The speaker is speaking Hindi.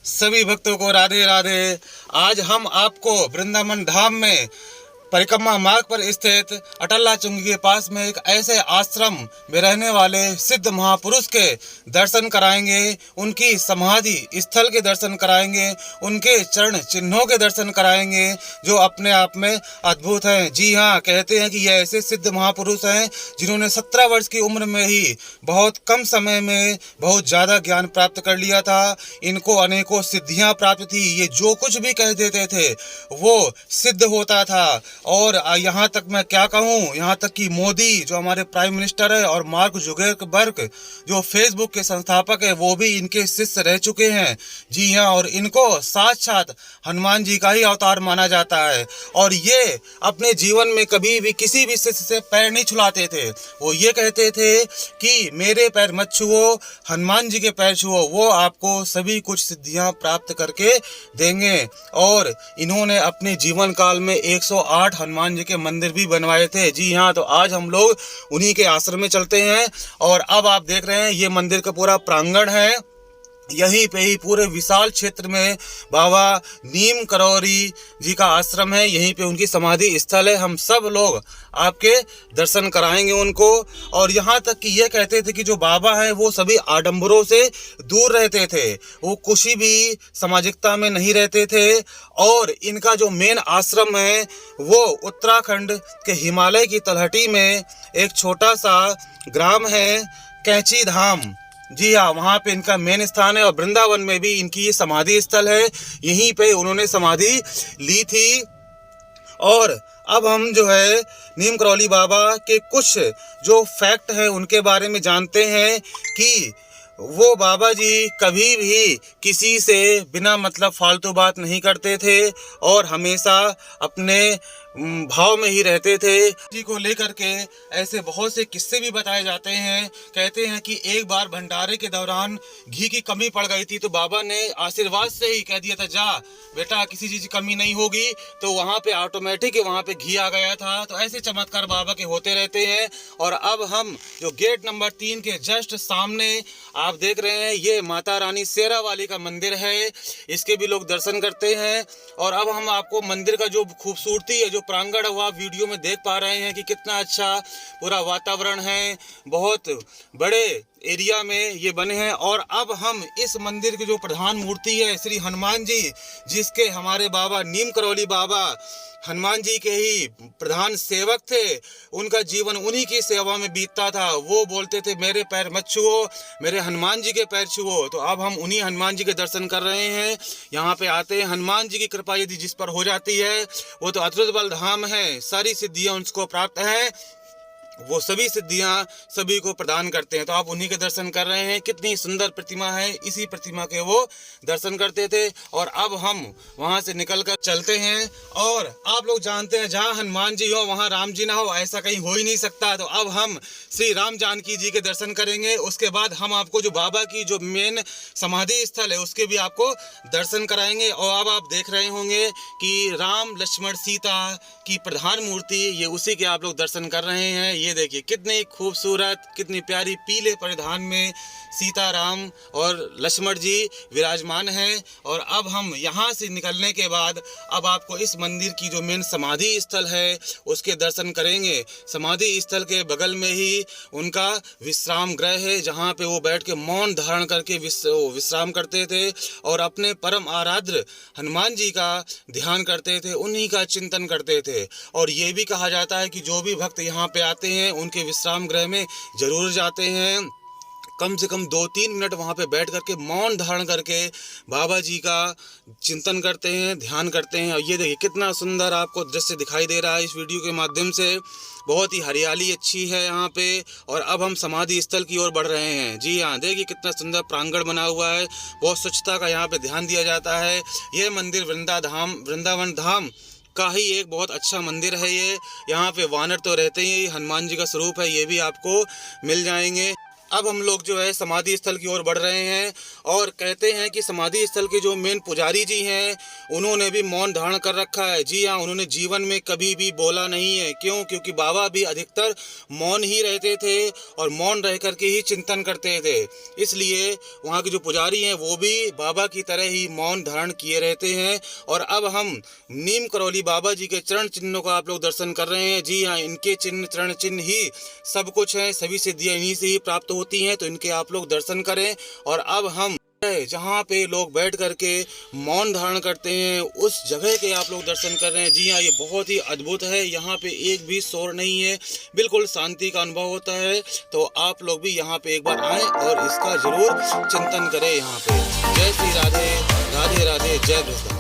सभी भक्तों को राधे राधे। आज हम आपको वृंदावन धाम में परिक्रमा मार्ग पर स्थित अटल्ला चुंगी के पास में एक ऐसे आश्रम में रहने वाले सिद्ध महापुरुष के दर्शन कराएंगे, उनकी समाधि स्थल के दर्शन कराएंगे, उनके चरण चिन्हों के दर्शन कराएंगे जो अपने आप में अद्भुत हैं। जी हाँ, कहते हैं कि ये ऐसे सिद्ध महापुरुष हैं जिन्होंने 17 वर्ष की उम्र में ही बहुत कम समय में बहुत ज़्यादा ज्ञान प्राप्त कर लिया था। इनको अनेकों सिद्धियाँ प्राप्त थी। ये जो कुछ भी कह देते थे वो सिद्ध होता था। और यहाँ तक मैं क्या कहूँ, यहाँ तक कि मोदी जो हमारे प्राइम मिनिस्टर है और मार्क जुकरबर्ग जो फेसबुक के संस्थापक है वो भी इनके शिष्य रह चुके हैं। जी हाँ, और इनको साक्षात हनुमान जी का ही अवतार माना जाता है। और ये अपने जीवन में कभी भी किसी भी शिष्य से पैर नहीं छुलाते थे। वो ये कहते थे कि मेरे पैर मत छुओ, हनुमान जी के पैर छुओ, वो आपको सभी कुछ सिद्धियां प्राप्त करके देंगे। और इन्होंने अपने जीवन काल में 108 हनुमान जी के मंदिर भी बनवाए थे। जी हाँ, तो आज हम लोग उन्हीं के आश्रम में चलते हैं। और अब आप देख रहे हैं ये मंदिर का पूरा प्रांगण है। यहीं पे ही पूरे विशाल क्षेत्र में बाबा नीम करौरी जी का आश्रम है, यहीं पे उनकी समाधि स्थल है। हम सब लोग आपके दर्शन कराएंगे उनको। और यहाँ तक कि ये कहते थे कि जो बाबा हैं वो सभी आडंबरों से दूर रहते थे, वो किसी भी सामाजिकता में नहीं रहते थे। और इनका जो मेन आश्रम है वो उत्तराखंड के हिमालय की तलहटी में एक छोटा सा ग्राम है कैंची धाम। जी हाँ, वहाँ पे इनका मेन स्थान है। और वृंदावन में भी इनकी ये समाधि स्थल है, यहीं पे उन्होंने समाधि ली थी। और अब हम जो है नीम करौली बाबा के कुछ जो फैक्ट हैं उनके बारे में जानते हैं कि वो बाबा जी कभी भी किसी से बिना मतलब फालतू बात नहीं करते थे और हमेशा अपने भाव में ही रहते थे। जी को लेकर के ऐसे बहुत से किस्से भी बताए जाते हैं। कहते हैं कि एक बार भंडारे के दौरान घी की कमी पड़ गई थी तो बाबा ने आशीर्वाद से ही कह दिया था, जा बेटा किसी चीज़ की कमी नहीं होगी। तो वहाँ पे ऑटोमेटिक वहाँ पे घी आ गया था। तो ऐसे चमत्कार बाबा के होते रहते हैं। और अब हम जो गेट नंबर 3 के जस्ट सामने आप देख रहे हैं ये माता रानी शेरा वाली का मंदिर है, इसके भी लोग दर्शन करते हैं। और अब हम आपको मंदिर का जो खूबसूरती है, जो प्रांगण हुआ वीडियो में देख पा रहे हैं कि कितना अच्छा पूरा वातावरण है, बहुत बड़े एरिया में ये बने हैं। और अब हम इस मंदिर की जो प्रधान मूर्ति है श्री हनुमान जी, जिसके हमारे बाबा नीम करौली बाबा हनुमान जी के ही प्रधान सेवक थे, उनका जीवन उन्हीं की सेवा में बीतता था। वो बोलते थे मेरे पैर मत छुओ, मेरे हनुमान जी के पैर छुओ। तो अब हम उन्हीं हनुमान जी के दर्शन कर रहे हैं। यहाँ पे आते हैं, हनुमान जी की कृपा यदि जिस पर हो जाती है वो तो अतुल बल धाम है, सारी सिद्धियाँ उनको प्राप्त हैं, वो सभी सिद्धियां सभी को प्रदान करते हैं। तो आप उन्हीं के दर्शन कर रहे हैं। कितनी सुंदर प्रतिमा है, इसी प्रतिमा के वो दर्शन करते थे। और अब हम वहां से निकलकर चलते हैं। और आप लोग जानते हैं जहां हनुमान जी हो वहां राम जी ना हो, ऐसा कहीं हो ही नहीं सकता। तो अब हम श्री राम जानकी जी के दर्शन करेंगे। उसके बाद हम आपको जो बाबा की जो मेन समाधि स्थल है उसके भी आपको दर्शन कराएंगे। और अब आप देख रहे होंगे कि राम लक्ष्मण सीता की प्रधान मूर्ति, ये उसी के आप लोग दर्शन कर रहे हैं। ये देखिए कितनी खूबसूरत, कितनी प्यारी पीले परिधान में सीता राम और लक्ष्मण जी विराजमान हैं। और अब हम यहाँ से निकलने के बाद अब आपको इस मंदिर की जो मेन समाधि स्थल है उसके दर्शन करेंगे। समाधि स्थल के बगल में ही उनका विश्राम गृह है, जहाँ पे वो बैठ के मौन धारण करके विश्राम करते थे और अपने परम आराध्य हनुमान जी का ध्यान करते थे, उन्हीं का चिंतन करते थे। और ये भी कहा जाता है कि जो भी भक्त यहाँ पे आते हैं उनके विश्राम गृह में जरूर जाते हैं, कम से कम 2-3 मिनट वहाँ पे बैठ करके मौन धारण करके बाबा जी का चिंतन करते हैं, ध्यान करते हैं। और ये देखिए कितना सुंदर आपको दृश्य दिखाई दे रहा है इस वीडियो के माध्यम से। बहुत ही हरियाली अच्छी है यहाँ पे। और अब हम समाधि स्थल की ओर बढ़ रहे हैं। जी हाँ, देखिए कितना सुंदर प्रांगण बना हुआ है, बहुत स्वच्छता का यहाँ पे ध्यान दिया जाता है। ये मंदिर वृंदावन धाम का ही एक बहुत अच्छा मंदिर है। ये यहाँ पे वानर तो रहते ही, हनुमान जी का स्वरूप है, ये भी आपको मिल जाएंगे। अब हम लोग जो है समाधि स्थल की ओर बढ़ रहे हैं और कहते हैं कि समाधि स्थल के जो मेन पुजारी जी हैं उन्होंने भी मौन धारण कर रखा है। जी हाँ, उन्होंने जीवन में कभी भी बोला नहीं है। क्यों? क्योंकि बाबा भी अधिकतर मौन ही रहते थे और मौन रह करके ही चिंतन करते थे। इसलिए वहाँ के जो पुजारी हैं वो भी बाबा की तरह ही मौन धारण किए रहते हैं। और अब हम नीम करौली बाबा जी के चरण चिन्हों का आप लोग दर्शन कर रहे हैं। जी हाँ, इनके चिन्ह चरण चिन्ह ही सब कुछ है, सभी सिद्धियाँ इन्हीं से ही प्राप्त होती हैं, तो इनके आप लोग दर्शन करें। और अब हम जहाँ पे लोग बैठ करके मौन धारण करते हैं उस जगह के आप लोग दर्शन कर रहे हैं। जी हाँ, ये बहुत ही अद्भुत है। यहाँ पे एक भी शोर नहीं है, बिल्कुल शांति का अनुभव होता है। तो आप लोग भी यहाँ पे एक बार आएँ और इसका जरूर चिंतन करें। यहाँ पे जय श्री राधे, राधे राधे, जय वृंदावन।